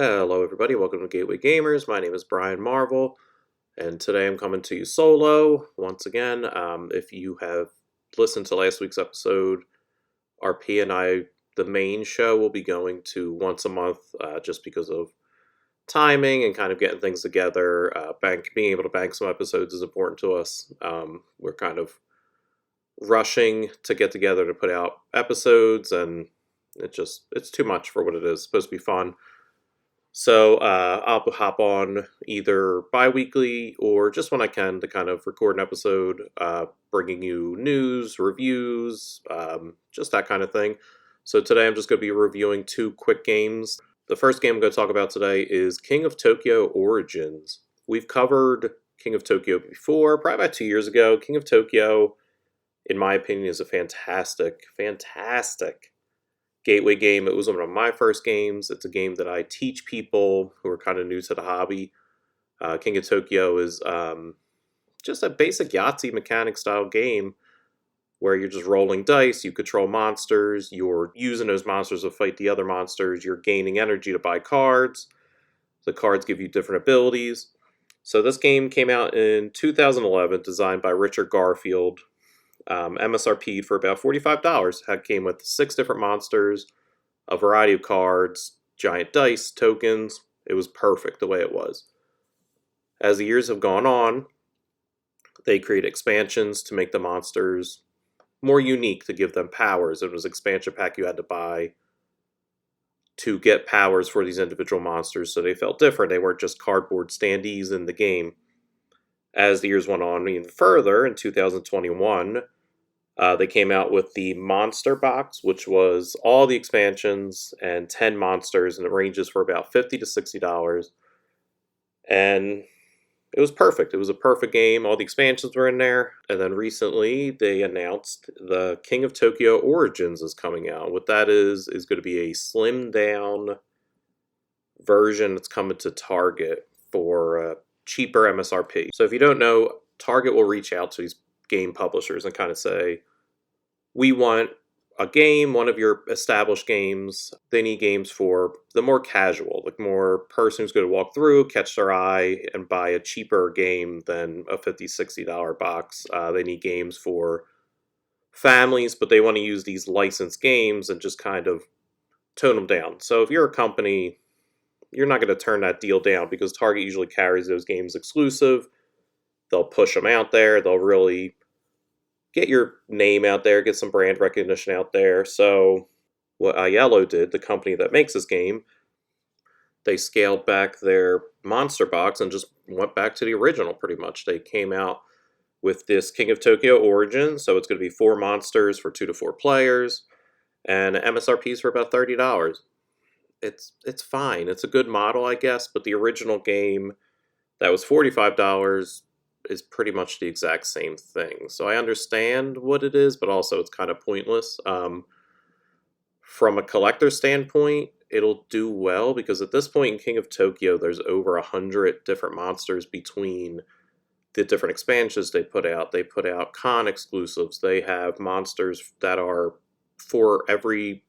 Hello everybody, welcome to Gateway Gamers. My name is Bryan Marvel, and today I'm coming to you solo once again. If you have listened to last week's episode, RP and I, the main show, will be going to once a month just because of timing and kind of getting things together. Being able to bank some episodes is important to us. We're kind of rushing to get together to put out episodes, and it's too much for what it is. It's supposed to be fun. So I'll hop on either bi-weekly or just when I can to kind of record an episode, bringing you news, reviews, just that kind of thing. So today I'm just going to be reviewing two quick games. The first game I'm going to talk about today is King of Tokyo Origins. We've covered King of Tokyo before, probably about 2 years ago. King of Tokyo, in my opinion, is a fantastic gateway game. It was one of my first games. It's a game that I teach people who are kind of new to the hobby. King of Tokyo is just a basic Yahtzee mechanic style game where you're just rolling dice, you control monsters, you're using those monsters to fight the other monsters, you're gaining energy to buy cards. The cards give you different abilities. So this game came out in 2011, designed by Richard Garfield. MSRP'd for about $45. It came with 6 different monsters, a variety of cards, giant dice, tokens. It was perfect the way it was. As the years have gone on, they create expansions to make the monsters more unique, to give them powers. It was an expansion pack you had to buy to get powers for these individual monsters, so they felt different. They weren't just cardboard standees in the game. As the years went on even further, in 2021, they came out with the Monster Box, which was all the expansions and 10 monsters, and it ranges for about $50 to $60. And it was perfect. It was a perfect game. All the expansions were in there. And then recently, they announced the King of Tokyo Origins is coming out. What that is going to be a slimmed down version that's coming to Target for cheaper MSRP. So if you don't know, Target will reach out to these game publishers and kind of say, we want a game, one of your established games. They need games for the more casual, like more person who's going to walk through, catch their eye, and buy a cheaper game than a $50, $60 box. They need games for families, but they want to use these licensed games and just kind of tone them down. So if you're a company, you're not going to turn that deal down because Target usually carries those games exclusive. They'll push them out there. They'll really get your name out there, get some brand recognition out there. So what Aiello did, the company that makes this game, they scaled back their monster box and just went back to the original pretty much. They came out with this King of Tokyo Origin, so it's going to be 4 monsters for 2 to 4 players, and MSRP's for about $30. It's fine. It's a good model, I guess, but the original game that was $45 is pretty much the exact same thing. So I understand what it is, but also it's kind of pointless. From a collector standpoint, it'll do well because at this point in King of Tokyo, there's over 100 different monsters between the different expansions they put out. They put out con exclusives. They have monsters that are for every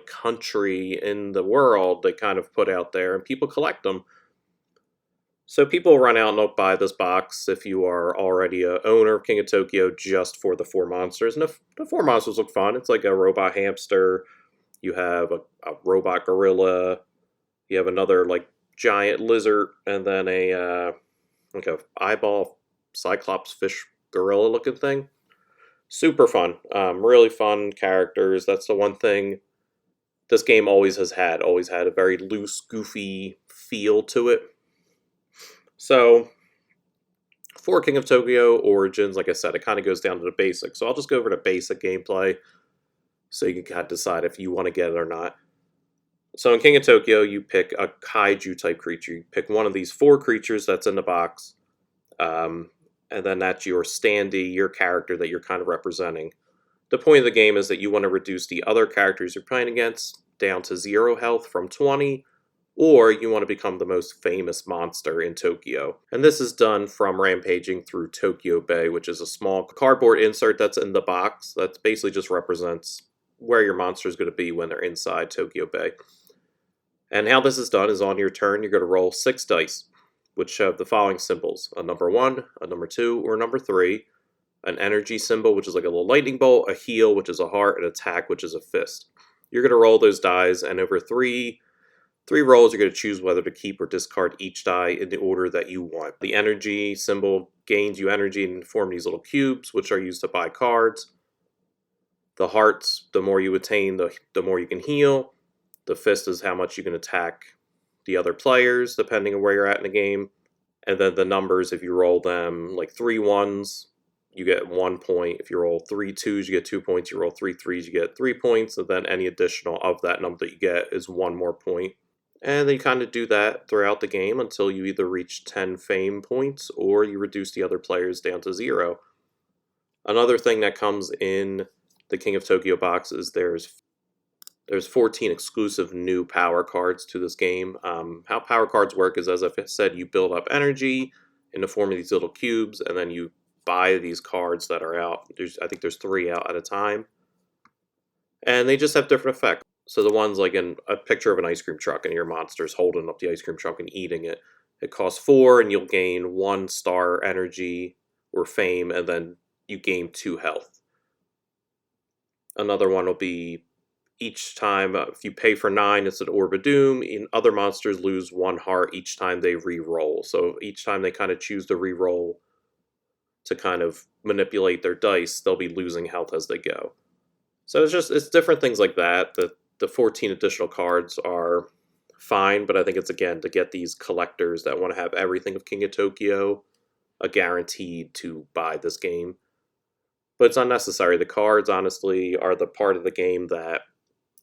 country in the world they kind of put out there, and people collect them. So people run out and they'll buy this box if you are already a owner of King of Tokyo just for the 4 monsters. And the 4 monsters look fun. It's like a robot hamster. You have a robot gorilla. You have another giant lizard, and then a eyeball cyclops fish gorilla looking thing. Super fun. Really fun characters. That's the one thing this game always has had. Always had a very loose, goofy feel to it. So, for King of Tokyo Origins, like I said, it kind of goes down to the basics. So I'll just go over the basic gameplay so you can kind of decide if you want to get it or not. So in King of Tokyo, you pick a Kaiju type creature. You pick one of these 4 creatures that's in the box. And then that's your standee, your character that you're kind of representing. The point of the game is that you want to reduce the other characters you're playing against down to 0 health from 20. Or you want to become the most famous monster in Tokyo. And this is done from rampaging through Tokyo Bay, which is a small cardboard insert that's in the box that basically just represents where your monster is going to be when they're inside Tokyo Bay. And how this is done is on your turn, you're going to roll 6 dice, which have the following symbols: a number 1, a number 2, or a number 3, an energy symbol, which is like a little lightning bolt, a heal, which is a heart, an attack, which is a fist. You're going to roll those dice, and over three rolls, you're going to choose whether to keep or discard each die in the order that you want. The energy symbol gains you energy and form these little cubes, which are used to buy cards. The hearts, the more you attain, the more you can heal. The fist is how much you can attack the other players, depending on where you're at in the game. And then the numbers, if you roll them like 3 1s, you get 1 point. If you roll 3 2s, you get 2 points. You roll 3 3s, you get 3 points. And then any additional of that number that you get is 1 more point. And then you kind of do that throughout the game until you either reach 10 fame points or you reduce the other players down to 0. Another thing that comes in the King of Tokyo box is there's 14 exclusive new power cards to this game. How power cards work is, as I've said, you build up energy in the form of these little cubes, and then you buy these cards that are out. I think there's 3 out at a time. And they just have different effects. So the ones like in a picture of an ice cream truck and your monster's holding up the ice cream truck and eating it. It costs 4 and you'll gain 1 star energy or fame, and then you gain 2 health. Another one will be each time, if you pay for 9, it's an Orb of Doom. And other monsters lose 1 heart each time they re-roll. So each time they kind of choose to re-roll to kind of manipulate their dice, they'll be losing health as they go. So it's different things like that. The 14 additional cards are fine, but I think it's, again, to get these collectors that want to have everything of King of Tokyo guaranteed to buy this game. But it's unnecessary. The cards, honestly, are the part of the game that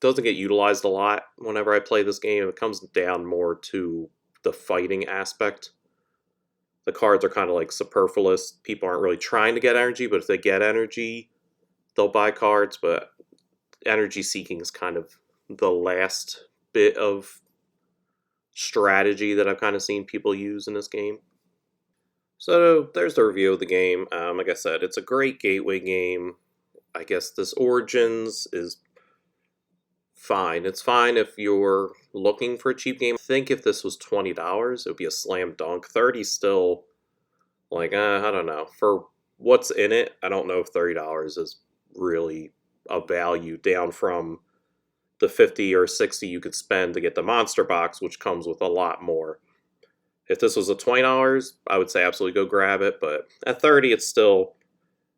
doesn't get utilized a lot whenever I play this game. It comes down more to the fighting aspect. The cards are kind of like superfluous. People aren't really trying to get energy, but if they get energy, they'll buy cards. But energy seeking is kind of the last bit of strategy that I've kind of seen people use in this game. So there's the review of the game. Like I said, it's a great gateway game. I guess this Origins is fine. It's fine if you're looking for a cheap game. I think if this was $20, it would be a slam dunk. 30 still, like, I don't know. For what's in it, I don't know if $30 is really a value down from the 50 or 60 you could spend to get the monster box, which comes with a lot more. If this was a $20, I would say absolutely go grab it, but at 30, it's still,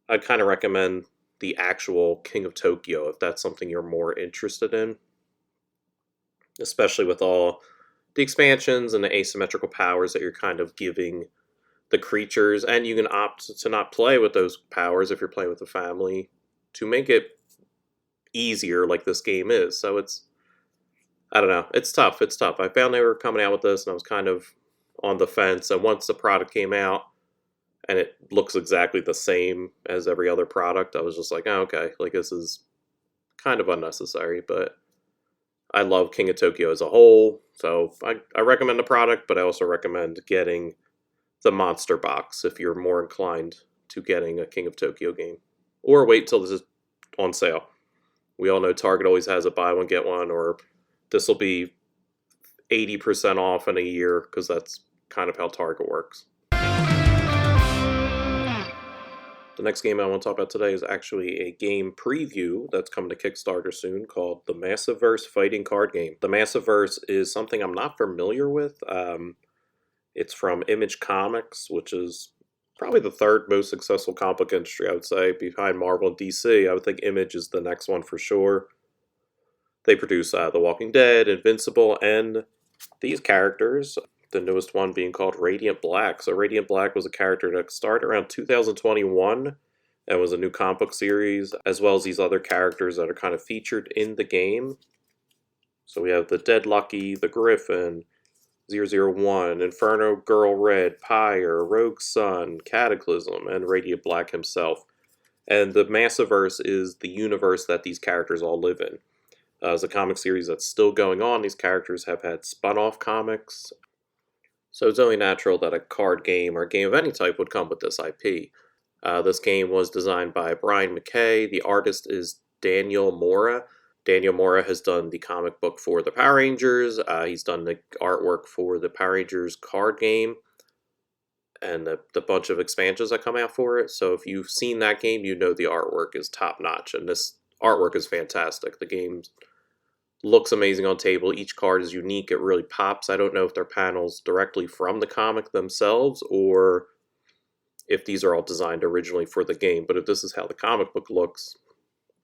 I'd kind of recommend the actual King of Tokyo if that's something you're more interested in, especially with all the expansions and the asymmetrical powers that you're kind of giving the creatures, and you can opt to not play with those powers if you're playing with a family to make it easier like this game is. So it's, I don't know, it's tough. I found they were coming out with this and I was kind of on the fence, and once the product came out and it looks exactly the same as every other product, I was just like, oh, okay, like this is kind of unnecessary. But I love King of Tokyo as a whole, so I recommend the product, but I also recommend getting the monster box if you're more inclined to getting a King of Tokyo game, or wait till this is on sale. We all know Target always has a buy one get one, or this will be 80% off in a year, because that's kind of how Target works. The next game I want to talk about today is actually a game preview that's coming to Kickstarter soon called the Massiverse Fighting Card Game. The Massiverse is something I'm not familiar with. It's from Image Comics, which is probably the 3rd most successful comic book industry, I would say, behind Marvel and DC. I would think Image is the next one for sure. They produce The Walking Dead, Invincible, and these characters, the newest one being called Radiant Black. So Radiant Black was a character that started around 2021 and was a new comic book series, as well as these other characters that are kind of featured in the game. So we have the Dead Lucky, the Griffin, 001, Inferno Girl Red, Pyre, Rogue Sun, Cataclysm, and Radiant Black himself. And the Massiverse is the universe that these characters all live in. It's a comic series that's still going on. These characters have had spun-off comics, so it's only natural that a card game or game of any type would come with this IP. This game was designed by Brian McKay. The artist is Daniel Mora. Daniel Mora has done the comic book for the Power Rangers. He's done the artwork for the Power Rangers card game and the bunch of expansions that come out for it. So if you've seen that game, you know the artwork is top notch, and this artwork is fantastic. The game looks amazing on table. Each card is unique. It really pops. I don't know if they're panels directly from the comic themselves or if these are all designed originally for the game. But if this is how the comic book looks,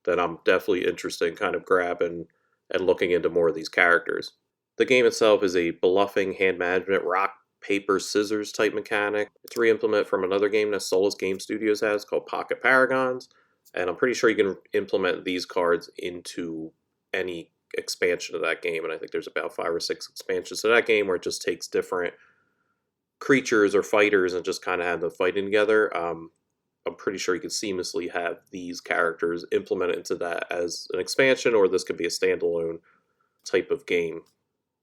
then I'm definitely interested in kind of grabbing and looking into more of these characters. The game itself is a bluffing hand management rock, paper, scissors type mechanic. It's re-implemented from another game that Solus Game Studios has called Pocket Paragons, and I'm pretty sure you can implement these cards into any expansion of that game, and I think there's about 5 or 6 expansions to that game where it just takes different creatures or fighters and just kind of have them fighting together. I'm pretty sure you could seamlessly have these characters implemented into that as an expansion, or this could be a standalone type of game.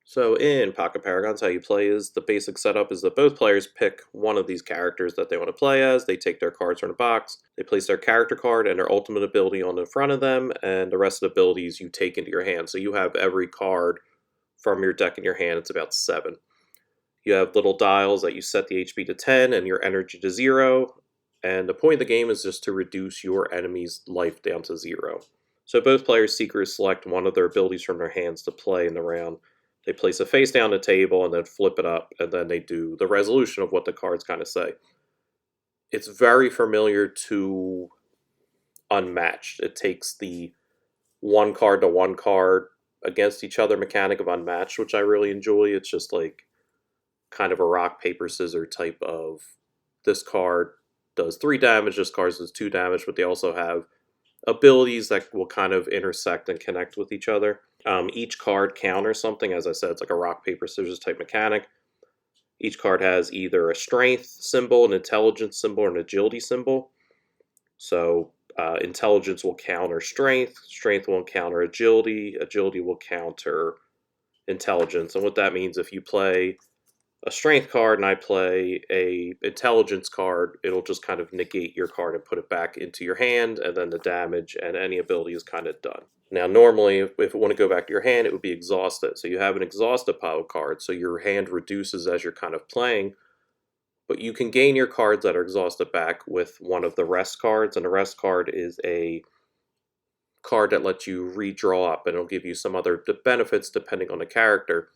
So in Pocket Paragons, how you play is the basic setup is that both players pick one of these characters that they want to play as. They take their cards from the box, they place their character card and their ultimate ability on the front of them, and the rest of the abilities you take into your hand. So you have every card from your deck in your hand. It's about 7. You have little dials that you set the HP to 10 and your energy to 0. And the point of the game is just to reduce your enemy's life down to 0. So both players secretly select one of their abilities from their hands to play in the round. They place a face down the table and then flip it up, and then they do the resolution of what the cards kind of say. It's very familiar to Unmatched. It takes the one card to one card against each other mechanic of Unmatched, which I really enjoy. It's just like kind of a rock, paper, scissors type of this card does 3 damage, this card does 2 damage, but they also have abilities that will kind of intersect and connect with each other. Each card counters something. As I said, it's like a rock, paper, scissors type mechanic. Each card has either a strength symbol, an intelligence symbol, or an agility symbol. So intelligence will counter strength, strength will counter agility, agility will counter intelligence. And what that means, if you play a strength card and I play a intelligence card, it'll just kind of negate your card and put it back into your hand, and then the damage and any ability is kind of done. Now, normally, if it want to go back to your hand, it would be exhausted. So you have an exhausted pile of cards, so your hand reduces as you're kind of playing, but you can gain your cards that are exhausted back with one of the rest cards, and the rest card is a card that lets you redraw up, and it'll give you some other benefits depending on the character.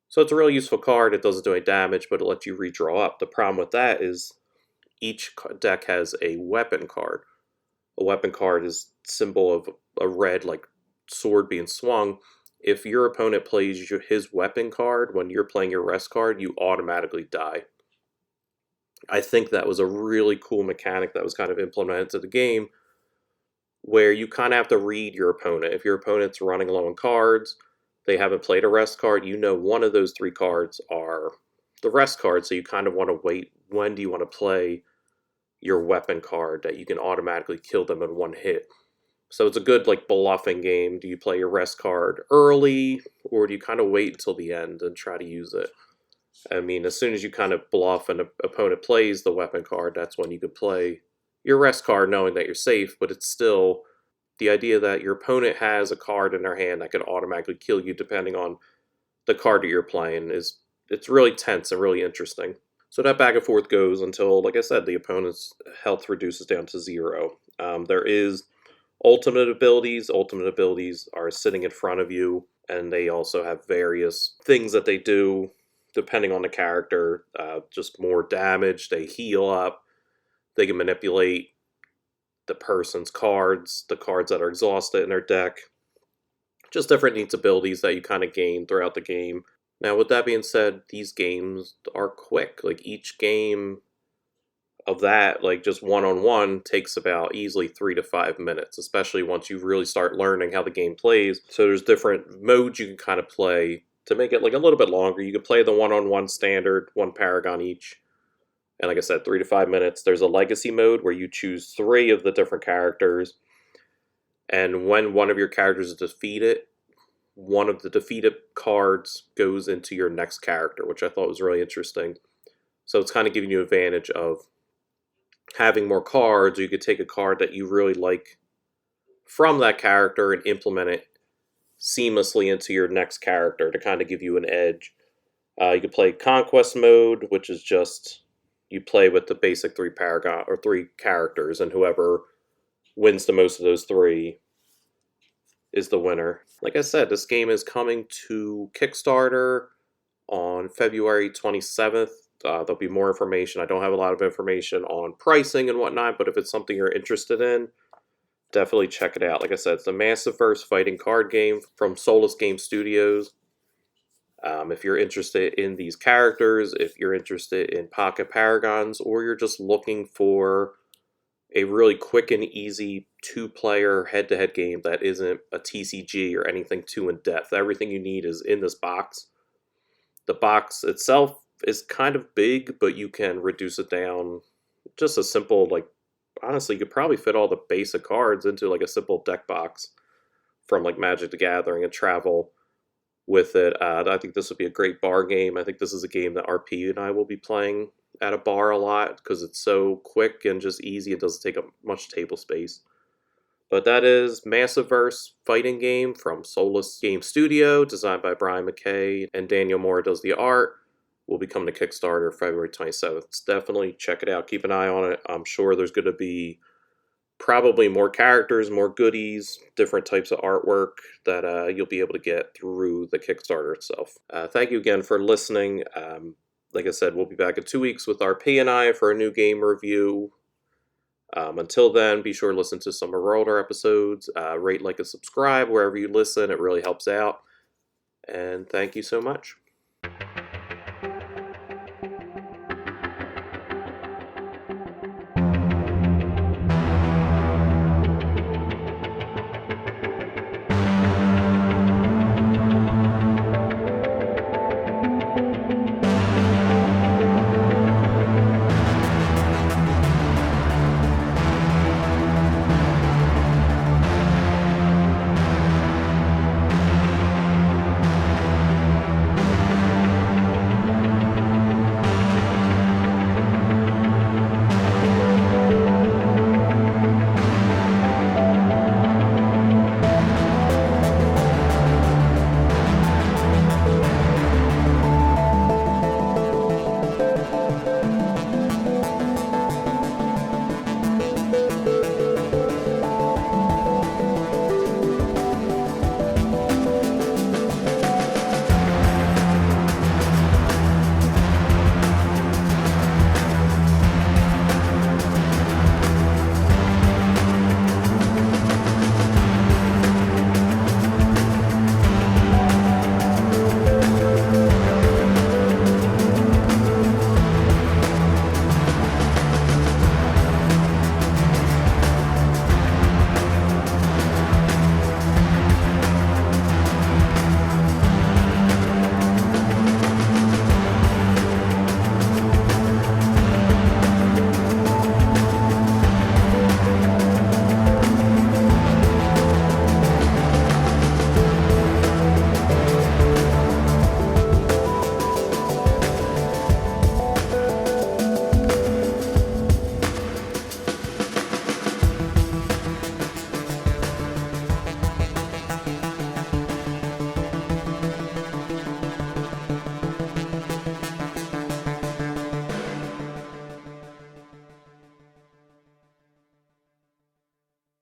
So it's a really useful card. It doesn't do any damage, but it lets you redraw up. The problem with that is each deck has a weapon card. A weapon card is symbol of a red like sword being swung. If your opponent plays his weapon card when you're playing your rest card, you automatically die. I think that was a really cool mechanic that was kind of implemented to the game, where you kind of have to read your opponent. If your opponent's running low on cards, they haven't played a rest card, you know one of those 3 cards are the rest card, so you kind of want to wait. When do you want to play your weapon card that you can automatically kill them in one hit? So it's a good like bluffing game. Do you play your rest card early, or do you kind of wait until the end and try to use it? I mean, as soon as you kind of bluff and an opponent plays the weapon card, that's when you could play your rest card knowing that you're safe, but it's still the idea that your opponent has a card in their hand that can automatically kill you depending on the card that you're playing it's really tense and really interesting. So that back and forth goes until, like I said, the opponent's health reduces down to 0. There is ultimate abilities. Ultimate abilities are sitting in front of you, and they also have various things that they do depending on the character. Just more damage, they heal up, they can manipulate the person's cards, the cards that are exhausted in their deck. Just different neat abilities that you kind of gain throughout the game. Now, with that being said, these games are quick. Like, each game of that, like just one-on-one, takes about easily 3 to 5 minutes, especially once you really start learning how the game plays. So there's different modes you can kind of play to make it like a little bit longer. You can play the one-on-one standard, 1 Paragon each. And like I said, 3 to 5 minutes. There's a legacy mode where you choose 3 of the different characters. And when one of your characters is defeated, one of the defeated cards goes into your next character, which I thought was really interesting. So it's kind of giving you advantage of having more cards. You could take a card that you really like from that character and implement it seamlessly into your next character to kind of give you an edge. You can play conquest mode, which is just you play with the basic three characters, and whoever wins the most of those three is the winner. Like I said, this game is coming to Kickstarter on February 27th. There'll be more information. I don't have a lot of information on pricing and whatnot, but if it's something you're interested in, definitely check it out. Like I said, it's a Massive-verse fighting card game from Solus Game Studios. If you're interested in these characters, if you're interested in Pocket Paragons, or you're just looking for a really quick and easy two-player head-to-head game that isn't a TCG or anything too in-depth, everything you need is in this box. The box itself is kind of big, but you can reduce it down. Just a simple, like, honestly, you could probably fit all the basic cards into like a simple deck box from like Magic the Gathering and travel with it. I think this would be a great bar game. I think this is a game that RP and I will be playing at a bar a lot because it's so quick and just easy. It doesn't take up much table space. But that is Massive-verse fighting game from Solus Game Studio, designed by Brian McKay, and Daniel Moore does the art. Will be coming to Kickstarter February 27th. Definitely check it out. Keep an eye on it. I'm sure there's going to be probably more characters, more goodies, different types of artwork that you'll be able to get through the Kickstarter itself. Thank you again for listening. Like I said, we'll be back in 2 weeks with RP and I for a new game review. Until then, be sure to listen to some of our older episodes. Rate, like, and subscribe wherever you listen. It really helps out. And thank you so much.